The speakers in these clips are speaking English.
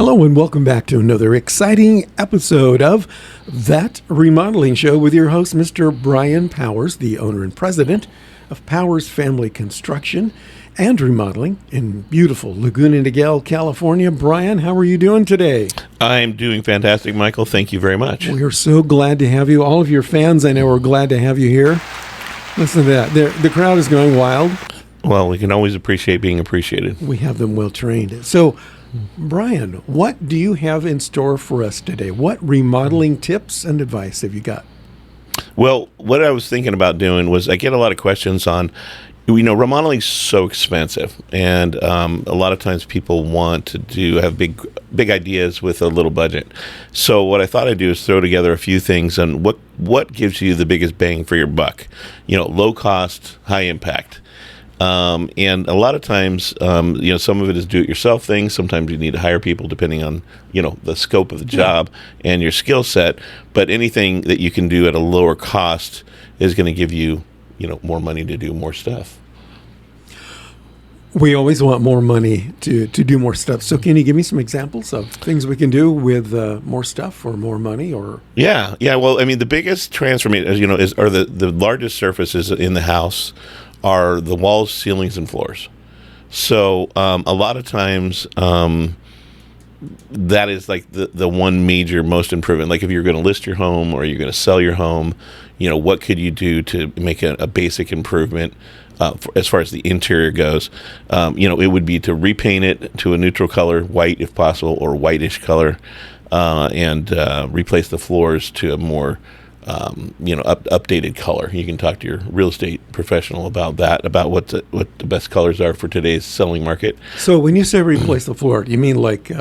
Hello and welcome back to another exciting episode of That Remodeling Show with your host, Mr. Brian Powers, the owner and president of Powers Family Construction and Remodeling in beautiful Laguna Niguel, California. Brian, how are you doing today? I'm doing fantastic, Michael. Thank you very much. We are so glad to have you. All of your fans, I know, are glad to have you here. Listen to that. The crowd is going wild. Well, we can always appreciate being appreciated. We have them well trained. So, Brian, what do you have in store for us today? What remodeling tips and advice have you got? Well, what I was thinking about doing was I get a lot of questions on, remodeling is so expensive, and a lot of times people want to have big ideas with a little budget. So what I thought I'd do is throw together a few things on what gives you the biggest bang for your buck. Low cost, high impact. And a lot of times, some of it is do-it-yourself things. Sometimes you need to hire people depending on, the scope of the job and your skill set. But anything that you can do at a lower cost is going to give you, more money to do more stuff. We always want more money to do more stuff. So can you give me some examples of things we can do with more stuff or more money? Or Yeah. Well, the biggest transformation, are the largest surfaces in the house are the walls, ceilings, and floors. So a lot of times that is like the one major most improvement. Like if you're going to list your home or you're going to sell your home, what could you do to make a basic improvement as far as the interior goes? It would be to repaint it to a neutral color, white if possible, or whitish color, and replace the floors to a more updated color. You can talk to your real estate professional about that, about what the best colors are for today's selling market. So when you say replace the floor, do you mean like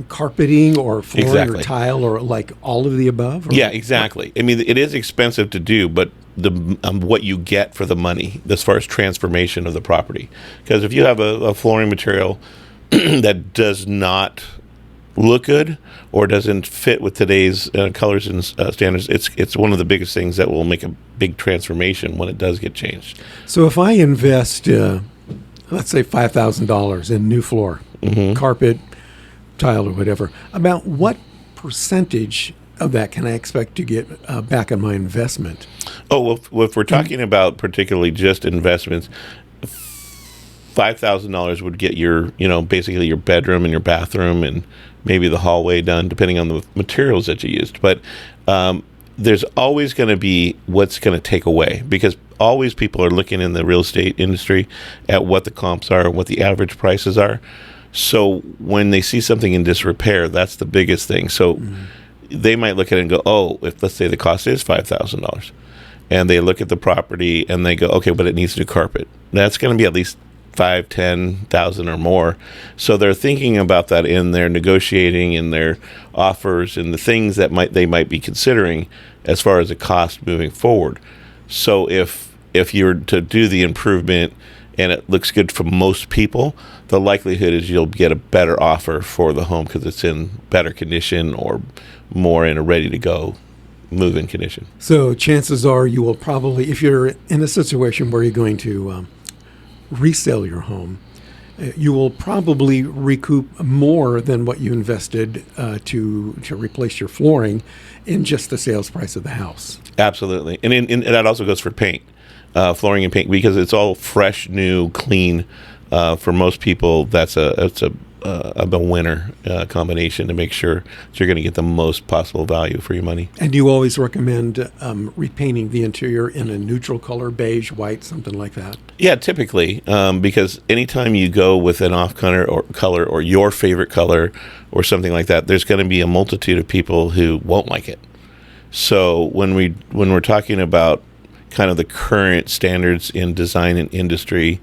carpeting or flooring Exactly. or tile or like all of the above? Or Yeah, exactly. It is expensive to do, but the what you get for the money as far as transformation of the property. Because if you have a flooring material that does not look good or doesn't fit with today's colors and standards, it's one of the biggest things that will make a big transformation when it does get changed. So if I invest, let's say $5,000 in new floor, carpet, tile, or whatever, about what percentage of that can I expect to get back on my investment? Oh, well, if we're talking about particularly just investments, $5,000 would get your, basically your bedroom and your bathroom and maybe the hallway done, depending on the materials that you used. But there's always going to be what's going to take away, because always people are looking in the real estate industry at what the comps are, what the average prices are. So when they see something in disrepair, that's the biggest thing. So they might look at it and go, oh, if let's say the cost is $5,000, and they look at the property and they go, okay, but it needs new carpet. That's going to be at least $5,000-$10,000 or more. So they're thinking about that in their negotiating, in their offers, and the things that they might be considering as far as a cost moving forward. So if you're to do the improvement and it looks good for most people, the likelihood is you'll get a better offer for the home because it's in better condition or more in a ready-to-go move-in condition. So chances are you will probably, if you're in a situation where you're going to resell your home, you will probably recoup more than what you invested to replace your flooring in just the sales price of the house. Absolutely. And that also goes for paint, flooring and paint, because it's all fresh, new, clean. For most people, that's a winner combination to make sure that you're going to get the most possible value for your money. And you always recommend repainting the interior in a neutral color, beige, white, something like that? Yeah, typically, because anytime you go with an off color or your favorite color or something like that, there's going to be a multitude of people who won't like it. So when we're talking about kind of the current standards in design and industry,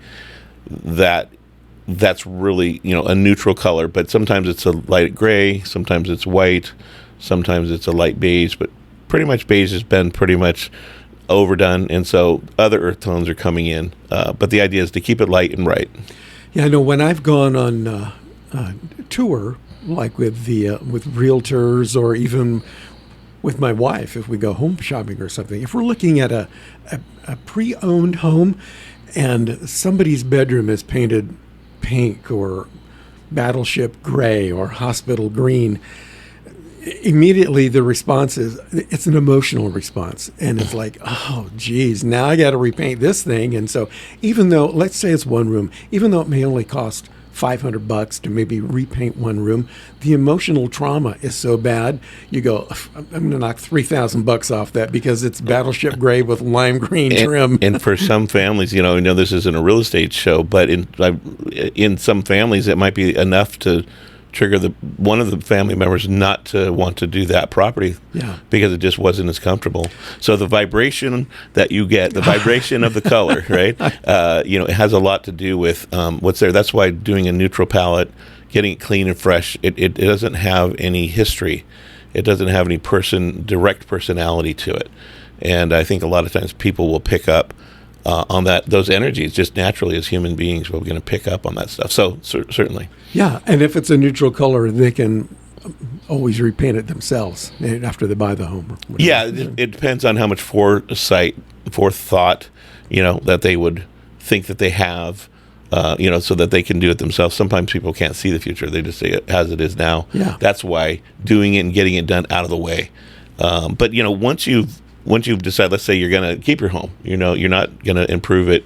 that's really, a neutral color, but sometimes it's a light gray, sometimes it's white, sometimes it's a light beige, but pretty much beige has been pretty much overdone, and so other earth tones are coming in. But the idea is to keep it light and bright. Yeah, I know when I've gone on tour, like with realtors or even with my wife, if we go home shopping or something, if we're looking at a pre-owned home and somebody's bedroom is painted pink or battleship gray or hospital green, immediately the response is, it's an emotional response. And it's like, oh, geez, now I got to repaint this thing. And so even though, let's say it's one room, even though it may only cost $500 to maybe repaint one room, the emotional trauma is so bad. You go, I'm going to knock $3,000 off that because it's battleship gray with lime green trim. And for some families, you know, I know this isn't a real estate show, but in some families, it might be enough to trigger one of the family members not to want to do that property because it just wasn't as comfortable. So the vibration that you get, the vibration of the color, right? You know, it has a lot to do with what's there. That's why doing a neutral palette, getting it clean and fresh, it doesn't have any history. It doesn't have any direct personality to it. And I think a lot of times people will pick up on those energies just naturally as human beings. We're going to pick up on that stuff. So certainly. Yeah, and if it's a neutral color, they can always repaint it themselves after they buy the home. Yeah, it depends on how much forethought, you know, that they would think that they have, you know, so that they can do it themselves. Sometimes people can't see the future. They just say it as it is now. Yeah. That's why doing it and getting it done out of the way. But, you know, once you've decided, let's say you're going to keep your home, you know, you're not going to improve it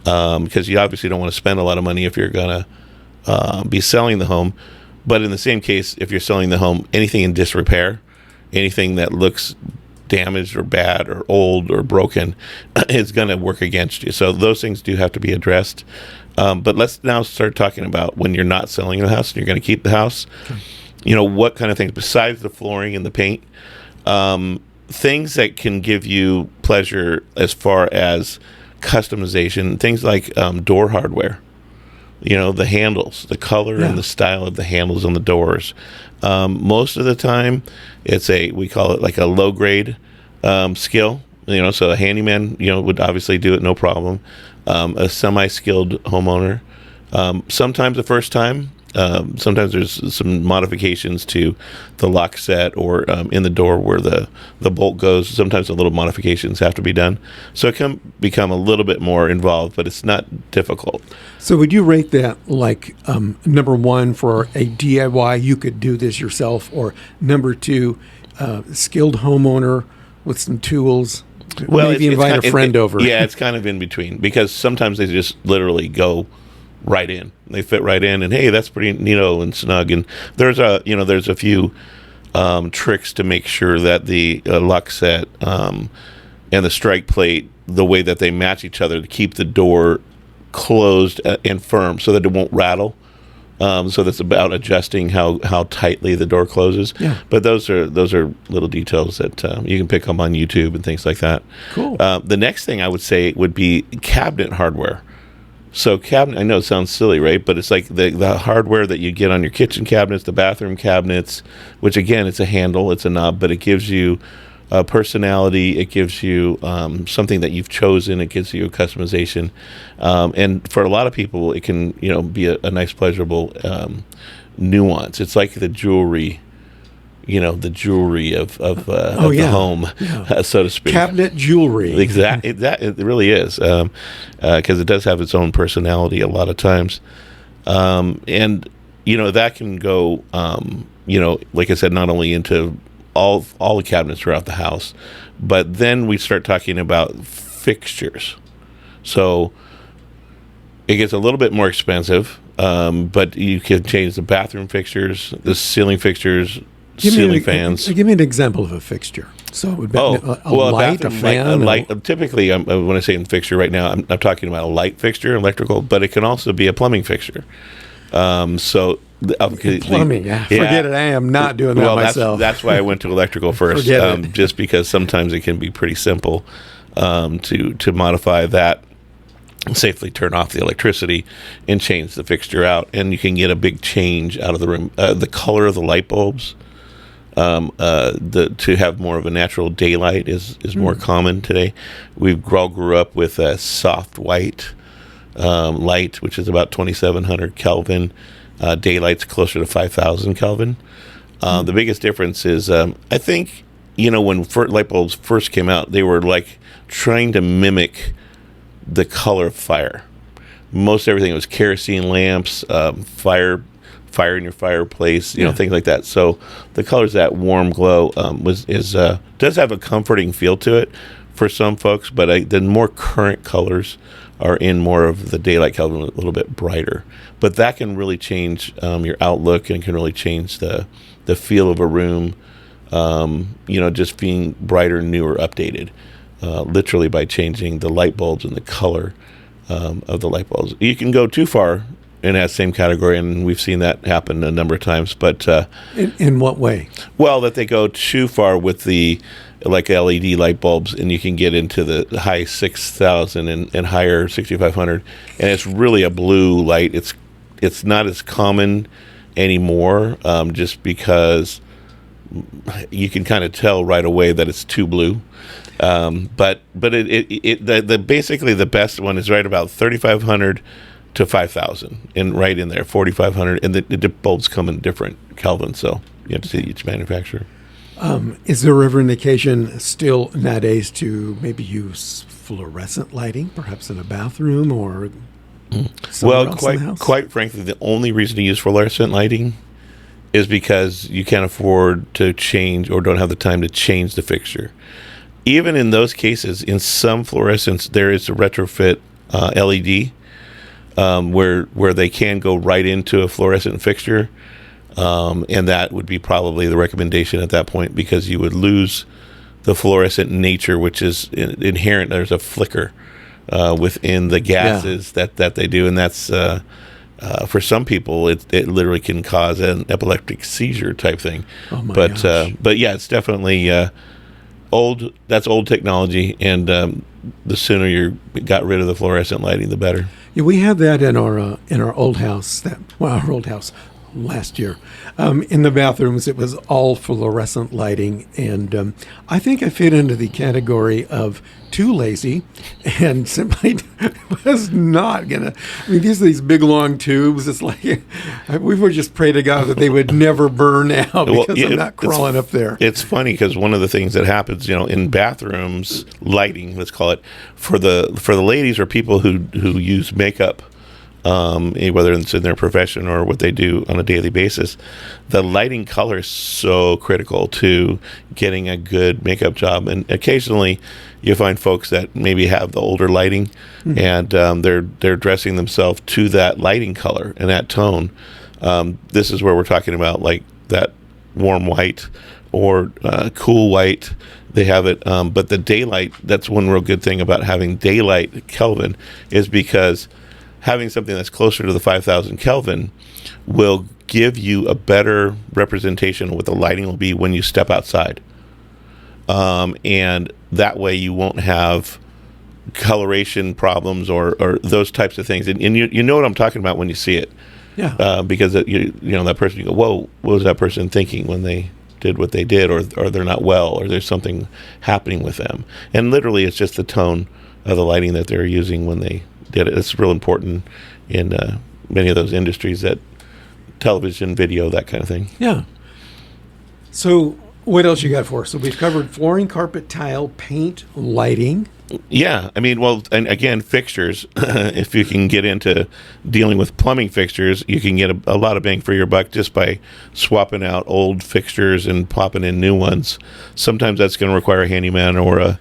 because you obviously don't want to spend a lot of money if you're going to be selling the home. But in the same case, if you're selling the home, anything in disrepair, anything that looks damaged or bad or old or broken is going to work against you. So those things do have to be addressed. But let's now start talking about when you're not selling the house and you're going to keep the house. Okay. You know, what kind of things besides the flooring and the paint, things that can give you pleasure as far as customization, things like door hardware. You know, the handles, the color and the style of the handles on the doors. Most of the time, we call it like a low grade skill. You know, so a handyman, you know, would obviously do it no problem. A semi-skilled homeowner. Sometimes the first time, sometimes there's some modifications to the lock set or in the door where the bolt goes. Sometimes the little modifications have to be done. So it can become a little bit more involved, but it's not difficult. So would you rate that like number one for a DIY, you could do this yourself, or number two, skilled homeowner with some tools? Well, maybe invite a friend over. Yeah, it's kind of in between because sometimes they just literally go right in. They fit right in, and hey, that's pretty neato and snug. And there's a few tricks to make sure that the lock set and the strike plate, the way that they match each other to keep the door closed and firm, so that it won't rattle. So that's about adjusting how tightly the door closes. Yeah. But those are little details that you can pick up on YouTube and things like that. Cool. The next thing I would say would be cabinet hardware. So cabinet, I know it sounds silly, right? But it's like the hardware that you get on your kitchen cabinets, the bathroom cabinets, which again, it's a handle, it's a knob, but it gives you personality. It gives you something that you've chosen. It gives you a customization. And for a lot of people, it can, you know, be a nice, pleasurable nuance. It's like the jewelry. You know, the jewelry of the home, so to speak. Cabinet jewelry. Exactly. It really is, because it does have its own personality a lot of times. And, you know, that can go, you know, like I said, not only into all the cabinets throughout the house, but then we start talking about fixtures. So it gets a little bit more expensive, but you can change the bathroom fixtures, the ceiling fixtures, ceiling fans. Give me an example of a fixture. So it would be a light, a fan? Typically, when I say fixture right now, I'm talking about a light fixture, electrical, but it can also be a plumbing fixture. Plumbing, forget it. I am not doing that myself. That's why I went to electrical first, just because sometimes it can be pretty simple to modify that, safely turn off the electricity and change the fixture out, and you can get a big change out of the room. The color of the light bulbs. To have more of a natural daylight is more common today. We all grew up with a soft white light, which is about 2,700 Kelvin. Daylight's closer to 5,000 Kelvin. The biggest difference is, I think, you know, when light bulbs first came out, they were like trying to mimic the color of fire. Most everything was kerosene lamps, fire in your fireplace, Yeah. things like that. So the colors, that warm glow, does have a comforting feel to it for some folks, but the more current colors are in more of the daylight Kelvin, a little bit brighter. But that can really change your outlook and can really change the feel of a room, just being brighter, newer, updated, literally by changing the light bulbs and the color of the light bulbs. You can go too far in that same category, and we've seen that happen a number of times. But In what way? well, that they go too far with the like LED light bulbs, and you can get into the high 6,000 and higher 6,500, and it's really a blue light. It's not as common anymore, just because you can kind of tell right away that it's too blue. But basically the best one is right about 3,500 to 5,000, and right in there 4,500, and the bulbs come in different Kelvin, so you have to see each manufacturer. Is there ever an occasion still nowadays to maybe use fluorescent lighting, perhaps in a bathroom or somewhere else in the house? Quite frankly, the only reason to use fluorescent lighting is because you can't afford to change or don't have the time to change the fixture. Even in those cases, in some fluorescents, there is a retrofit LED where they can go right into a fluorescent fixture. And that would be probably the recommendation at that point, because you would lose the fluorescent nature, which is inherent. There's a flicker within the gases that they do, and that's for some people it literally can cause an epileptic seizure type thing. Oh my gosh. But yeah, it's definitely old. That's old technology, and the sooner you got rid of the fluorescent lighting, the better. Yeah, we had that in our old house. Our old house last year. In the bathrooms, it was all fluorescent lighting, and I think I fit into the category of too lazy and simply was not gonna. I mean, these big long tubes. It's like we would just pray to God that they would never burn out, because I'm not crawling up there. It's funny because one of the things that happens, in bathrooms, lighting, let's call it, for the ladies or people who use makeup, whether it's in their profession or what they do on a daily basis, the lighting color is so critical to getting a good makeup job. And occasionally you find folks that maybe have the older lighting, and they're dressing themselves to that lighting color and that tone. This is where we're talking about like that warm white or cool white. They have it, but the daylight, that's one real good thing about having daylight Kelvin, is because having something that's closer to the 5,000 Kelvin will give you a better representation of what the lighting will be when you step outside. And that way you won't have coloration problems or those types of things. And you know what I'm talking about when you see it. Yeah. Because that person, you go, whoa, what was that person thinking when they did what they did, or they're not well, or there's something happening with them. And literally it's just the tone of the lighting that they're using when they did it. It's real important in many of those industries, that television, video, that kind of thing. Yeah. So what else you got for us? So we've covered flooring, carpet, tile, paint, lighting. Yeah, I mean, well, and again, fixtures. If you can get into dealing with plumbing fixtures, you can get a lot of bang for your buck just by swapping out old fixtures and popping in new ones. Sometimes that's going to require a handyman or a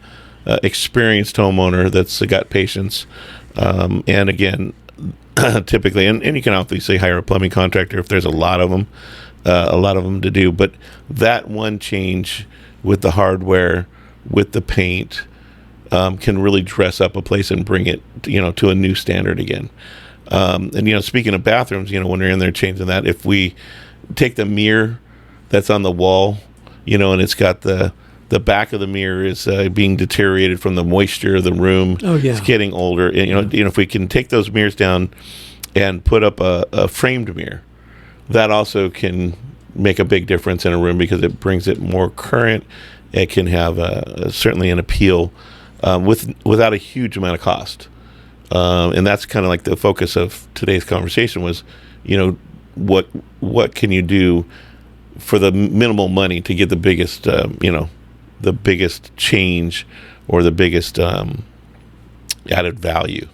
experienced homeowner that's got patience. And again, typically, and you can obviously hire a plumbing contractor if there's a lot of them to do. But that one change with the hardware, with the paint, can really dress up a place and bring it, to a new standard again. And speaking of bathrooms, when you're in there changing that, if we take the mirror that's on the wall, and it's got the back of the mirror is being deteriorated from the moisture of the room. Oh, yeah. It's getting older. And, if we can take those mirrors down and put up a framed mirror, that also can make a big difference in a room, because it brings it more current. It can have certainly an appeal without a huge amount of cost. And that's kind of like the focus of today's conversation was, what can you do for the minimal money to get the biggest, the biggest change or the biggest added value.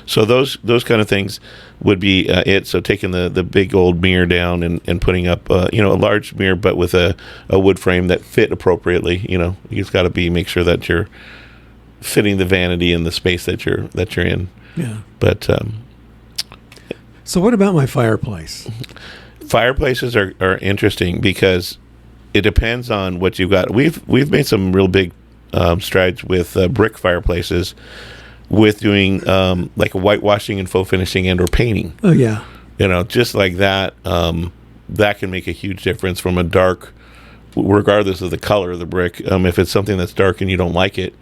So those kind of things would be it. So taking the big old mirror down and putting up a large mirror, but with a wood frame that fit appropriately. You've got to make sure that you're fitting the vanity in the space that you're in. Yeah. But so what about my fireplace? Fireplaces are interesting because it depends on what you've got. We've made some real big strides with brick fireplaces, with doing like a whitewashing and faux finishing and or painting. Oh yeah. Just like that. That can make a huge difference from a dark, regardless of the color of the brick. If it's something that's dark and you don't like it,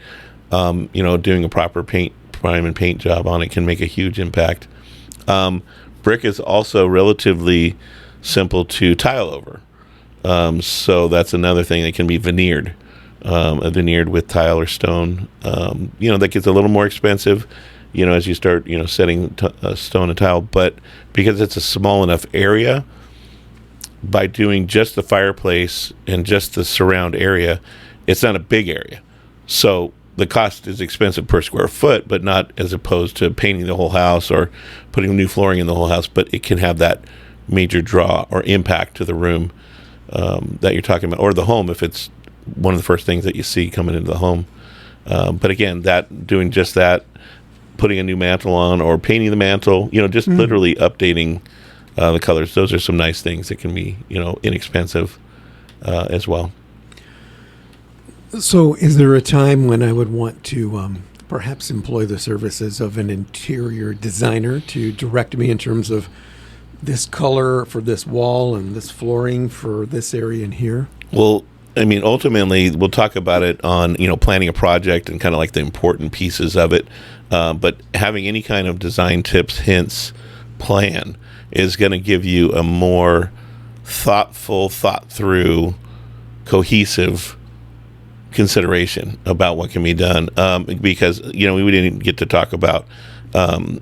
doing a proper prime and paint job on it can make a huge impact. Brick is also relatively simple to tile over. So that's another thing that can be veneered. Veneered with tile or stone. That gets a little more expensive, as you start, setting stone and tile. But because it's a small enough area, by doing just the fireplace and just the surround area, it's not a big area. So the cost is expensive per square foot, but not as opposed to painting the whole house or putting new flooring in the whole house. But it can have that major draw or impact to the room that you're talking about, or the home if it's one of the first things that you see coming into the home. But again, doing just that, putting a new mantle on or painting the mantle, just literally updating the colors. Those are some nice things that can be, inexpensive as well. So is there a time when I would want to perhaps employ the services of an interior designer to direct me in terms of this color for this wall and this flooring for this area in here? Well, ultimately, we'll talk about it on, planning a project and kind of like the important pieces of it. But having any kind of design tips, hints, plan is going to give you a more thoughtful, thought through, cohesive consideration about what can be done. Because, we didn't get to talk about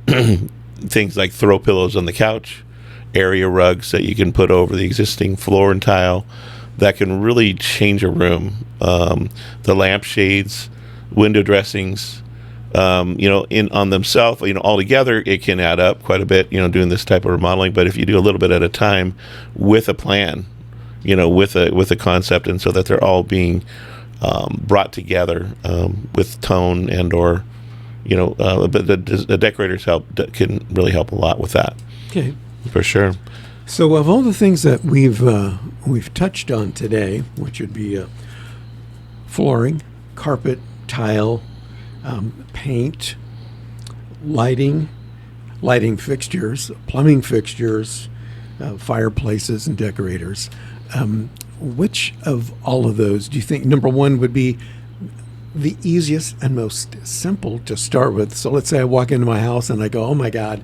things like throw pillows on the couch, area rugs that you can put over the existing floor and tile that can really change a room. The lampshades, window dressings, on themselves, all together, it can add up quite a bit, doing this type of remodeling. But if you do a little bit at a time with a plan, with a concept, and so that they're all being brought together with tone and or, but the decorators can really help a lot with that. Okay. For sure. So of all the things that we've touched on today, which would be flooring, carpet, tile, paint, lighting fixtures, plumbing fixtures, fireplaces, and decorators, which of all of those do you think, number one, would be the easiest and most simple to start with? So let's say I walk into my house and I go, oh my God,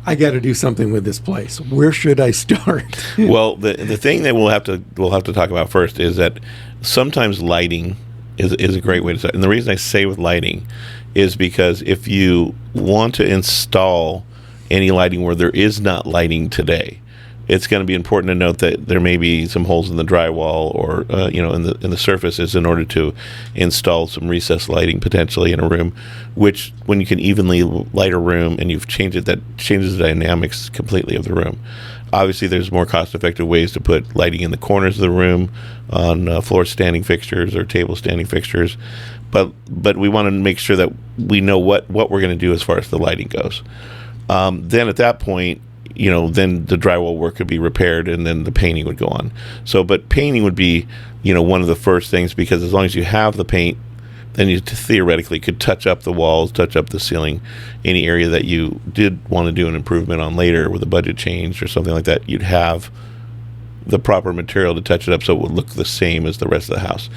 I got to do something with this place. Where should I start? Well, the thing that we'll have to talk about first is that sometimes lighting is a great way to start. And the reason I say with lighting is because if you want to install any lighting where there is not lighting today, it's going to be important to note that there may be some holes in the drywall or in the surfaces in order to install some recessed lighting potentially in a room, which when you can evenly light a room and you've changed it, that changes the dynamics completely of the room. Obviously, there's more cost-effective ways to put lighting in the corners of the room on floor standing fixtures or table standing fixtures, but we want to make sure that we know what we're going to do as far as the lighting goes. Then at that point, then the drywall work could be repaired and then the painting would go on. But painting would be, one of the first things, because as long as you have the paint, then you theoretically could touch up the walls, touch up the ceiling, any area that you did want to do an improvement on later with a budget change or something like that, you'd have the proper material to touch it up so it would look the same as the rest of the house.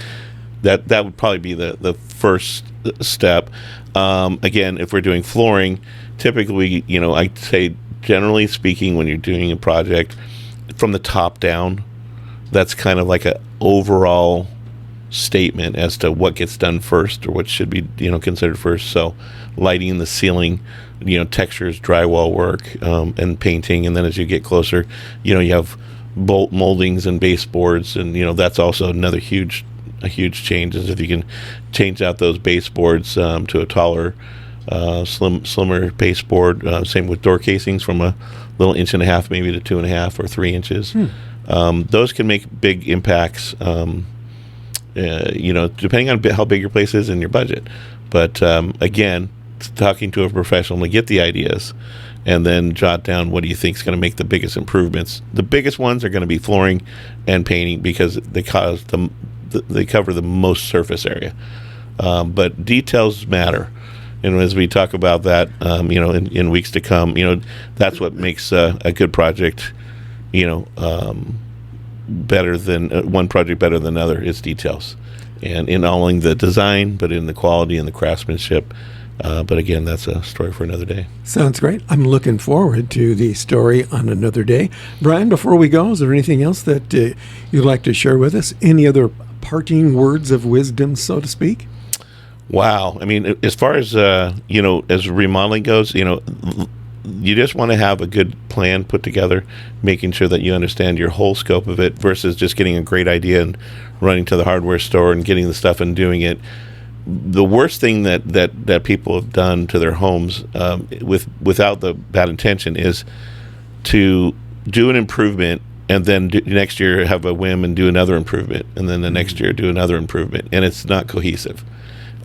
That would probably be the first step. Again, if we're doing flooring, typically, I'd say generally speaking, when you're doing a project from the top down, that's kind of like an overall statement as to what gets done first or what should be considered first. So lighting, the ceiling, textures, drywall work, and painting. And then as you get closer, you have bolt moldings and baseboards, and that's also another huge change, is if you can change out those baseboards to a taller slimmer baseboard. Same with door casings, from a little 1.5 inches maybe to 2.5 or 3 inches. Those can make big impacts. Depending on how big your place is and your budget. But again, talking to a professional to get the ideas, and then jot down what do you think is going to make the biggest improvements. The biggest ones are going to be flooring and painting, because they cover the most surface area. But details matter. And as we talk about that, in weeks to come, that's what makes a good project, better than one project better than another. It's details, and in all in the design, but in the quality and the craftsmanship. But again, that's a story for another day. Sounds great. I'm looking forward to the story on another day. Brian, before we go, is there anything else that you'd like to share with us? Any other parting words of wisdom, so to speak? Wow. I mean, as far as, as remodeling goes, you just want to have a good plan put together, making sure that you understand your whole scope of it, versus just getting a great idea and running to the hardware store and getting the stuff and doing it. The worst thing that people have done to their homes without the bad intention is to do an improvement and then next year have a whim and do another improvement, and then the next year do another improvement, and it's not cohesive.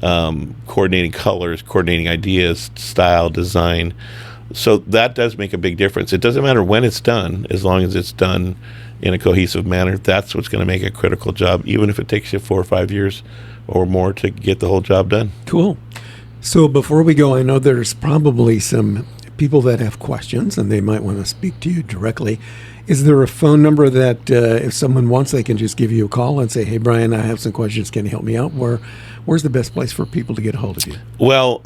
Coordinating colors, coordinating ideas, style, design. So that does make a big difference. It doesn't matter when it's done, as long as it's done in a cohesive manner. That's what's going to make a critical job, even if it takes you 4 or 5 years or more to get the whole job done. Cool. So before we go, I know there's probably some people that have questions and they might want to speak to you directly. Is there a phone number that if someone wants, they can just give you a call and say, hey, Brian, I have some questions. Can you help me out? Where's the best place for people to get a hold of you? Well,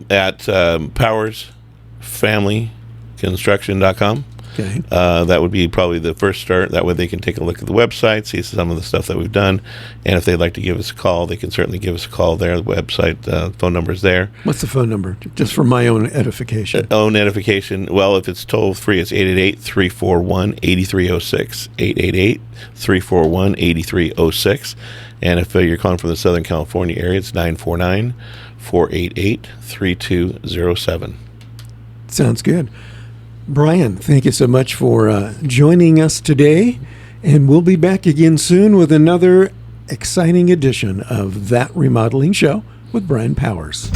at powersfamilyconstruction.com. Okay. That would be probably the first start. That way they can take a look at the website, see some of the stuff that we've done. And if they'd like to give us a call, they can certainly give us a call there. The website, phone number is there. What's the phone number? Just for my own edification. Own edification. Well, if it's toll free, it's 888-341-8306. 888-341-8306. And if you're calling from the Southern California area, it's 949-488-3207. Sounds good. Brian, thank you so much for joining us today, and we'll be back again soon with another exciting edition of That Remodeling Show with Brian Powers.